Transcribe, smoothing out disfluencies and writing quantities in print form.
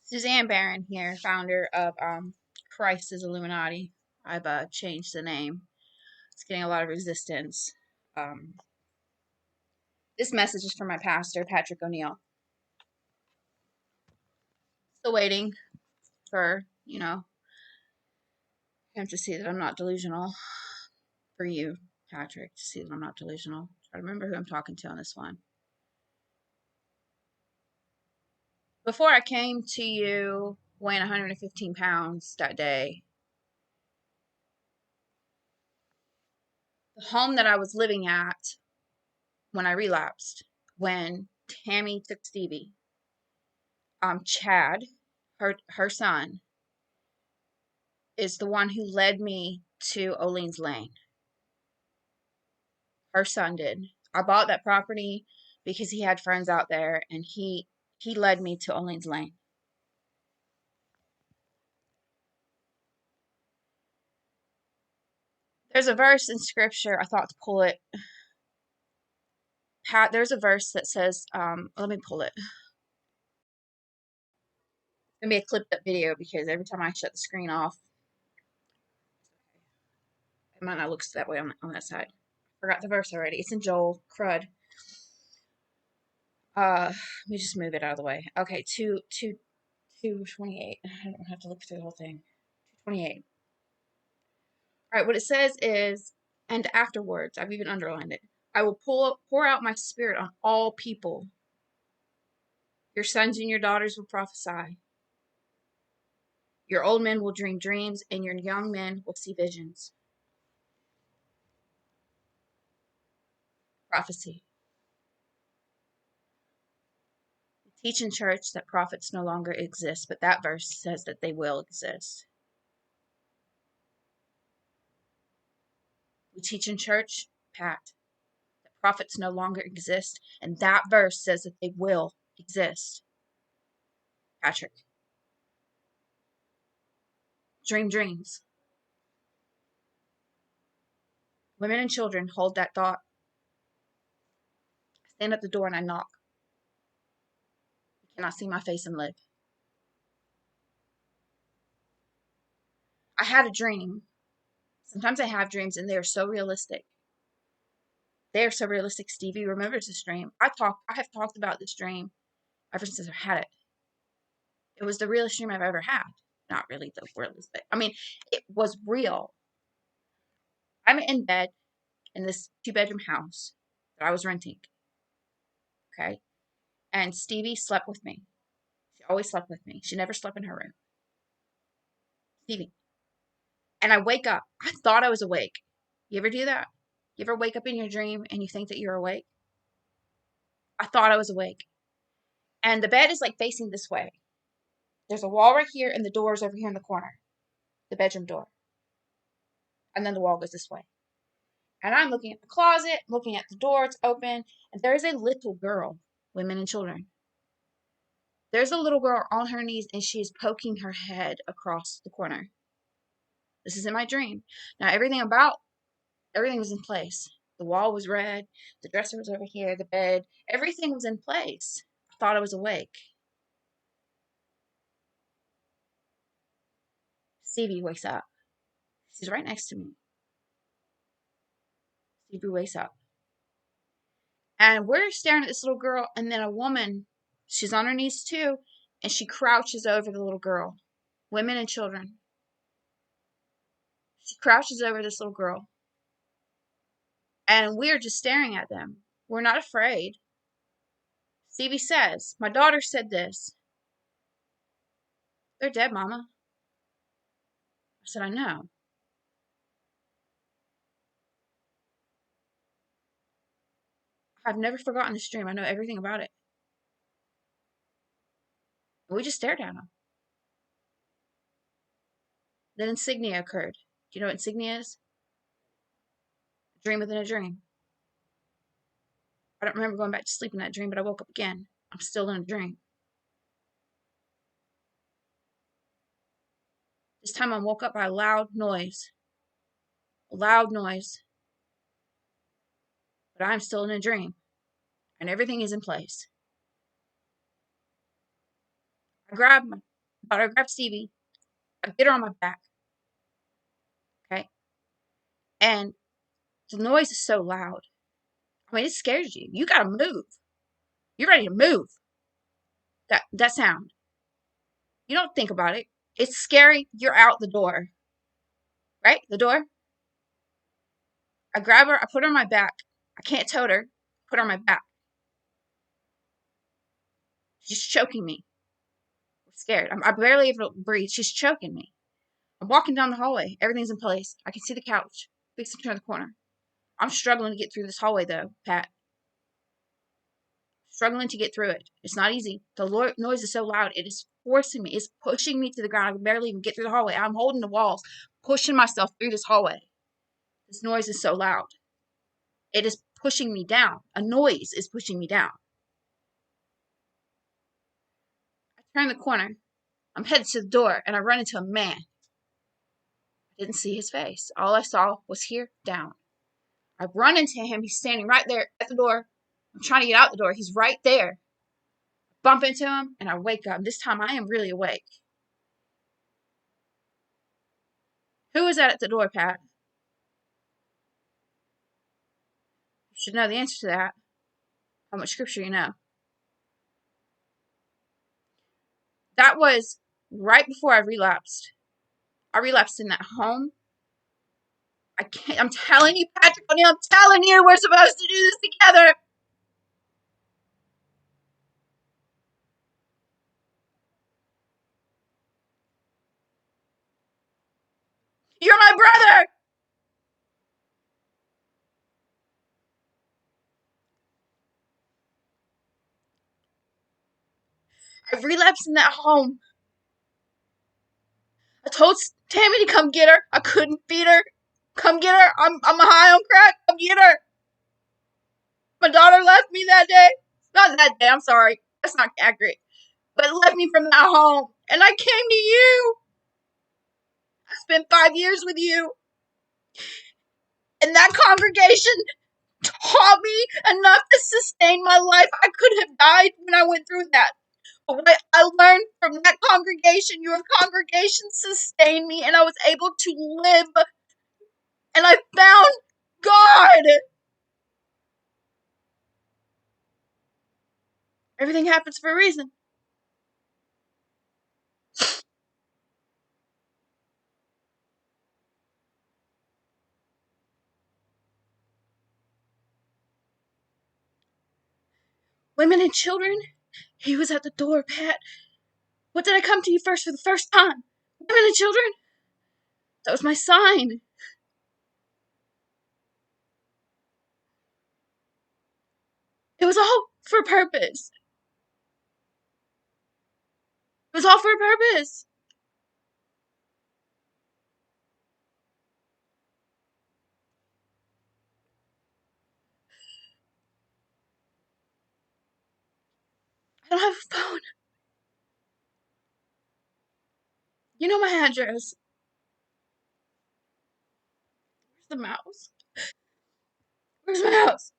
Suzanne Barron here, founder of Christ is Illuminati. I've changed the name. It's getting a lot of resistance. Um, this message is from my pastor, Patrick O'Neill. Still waiting for, him to see that I'm not delusional. For you, Patrick, to see that I'm not delusional. Try to remember who I'm talking to on this one. Before I came to you weighing 115 pounds that day, the home that I was living at when I relapsed, when Tammy took Stevie, Chad, her son, is the one who led me to Olean's Lane. Her son did. I bought that property because he had friends out there, and he led me to Olean's Lane. There's a verse in scripture, I thought to pull it. Pat, there's a verse that says, let me pull it. It's gonna be a clipped up video because every time I shut the screen off, it might not look that way on that side. Forgot the verse already. It's in Joel. Crud. Let me just move it out of the way. Okay, 228. I don't have to look through the whole thing. 228. All right, what it says is, and afterwards, I've even underlined it, I will pour out my spirit on all people. Your sons and your daughters will prophesy. Your old men will dream dreams, and your young men will see visions. Prophecy. We teach in church that prophets no longer exist, but that verse says that they will exist. We teach in church, Pat, that prophets no longer exist, and that verse says that they will exist. Patrick. Dream dreams. Women and children hold that thought. I stand at the door and I knock. You cannot see my face and live. I had a dream. Sometimes I have dreams and they are so realistic. They are so realistic. Stevie remembers this dream. I have talked about this dream ever since I've had it. It was the realest dream I've ever had. Not really the realest, but I mean, it was real. I'm in bed in this 2-bedroom house that I was renting. Okay. And Stevie slept with me. She always slept with me. She never slept in her room. Stevie. And I wake up. I thought I was awake. You ever do that? You ever wake up in your dream and you think that you're awake? I thought I was awake. And the bed is like facing this way. There's a wall right here and the door is over here in the corner. The bedroom door. And then the wall goes this way. And I'm looking at the closet, looking at the door, it's open, and there's a little girl, women and children. There's a little girl on her knees and she is poking her head across the corner. This is in my dream. Now everything was in place. The wall was red, the dresser was over here, the bed, everything was in place. I thought I was awake. Stevie wakes up. She's right next to me. Stevie wakes up. And we're staring at this little girl, and then a woman, she's on her knees too, and she crouches over the little girl. Women and children. She crouches over this little girl. And we're just staring at them. We're not afraid. Stevie says, my daughter said this. They're dead, Mama. I said, I know. I've never forgotten this dream. I know everything about it. And we just stared at him. Then insignia occurred. Do you know what insignia is? A dream within a dream. I don't remember going back to sleep in that dream, but I woke up again. I'm still in a dream. This time I woke up by a loud noise. A loud noise. But I'm still in a dream. And everything is in place. I grabbed But I grab Stevie, I get her on my back, okay? And the noise is so loud. I mean, it scares you. You gotta move. You're ready to move. That sound. You don't think about it. It's scary. You're out the door. Right? The door. I grab her. I put her on my back. I can't tote her. Put her on my back. She's choking me. I'm scared. I'm barely able to breathe. She's choking me. I'm walking down the hallway. Everything's in place. I can see the couch. Fixing to turn the corner. I'm struggling to get through this hallway, though, Pat. Struggling to get through it. It's not easy. The noise is so loud. It is forcing me. It's pushing me to the ground. I can barely even get through the hallway. I'm holding the walls, pushing myself through this hallway. This noise is so loud. It is pushing me down. A noise is pushing me down. I turn the corner. I'm headed to the door, and I run into a man. I didn't see his face. All I saw was here, down. I run into him. He's standing right there at the door. I'm trying to get out the door. He's right there. Bump into him, and I wake up. This time I am really awake. Who is that at the door, Pat? You should know the answer to that. How much scripture you know. That was right before I relapsed. I relapsed in that home. I can't. I'm telling you, Patrick O'Neill. I'm telling you, we're supposed to do this together. You're my brother. I relapsed in that home. I told Tammy to come get her. I couldn't feed her. Come get her. I'm high on crack. Come get her. My daughter left me that day. Not that day. I'm sorry. That's not accurate. But left me from that home, and I came to you. I spent 5 years with you, and that congregation taught me enough to sustain my life. I could have died when I went through that. But what I learned from that congregation, your congregation sustained me, and I was able to live. And I found God. Everything happens for a reason. Women and children, he was at the door, Pat. What did I come to you first for the first time? Women and children? That was my sign. It was all for a purpose. It was all for a purpose. I don't have a phone. You know my address. Where's the mouse? Where's my mouse?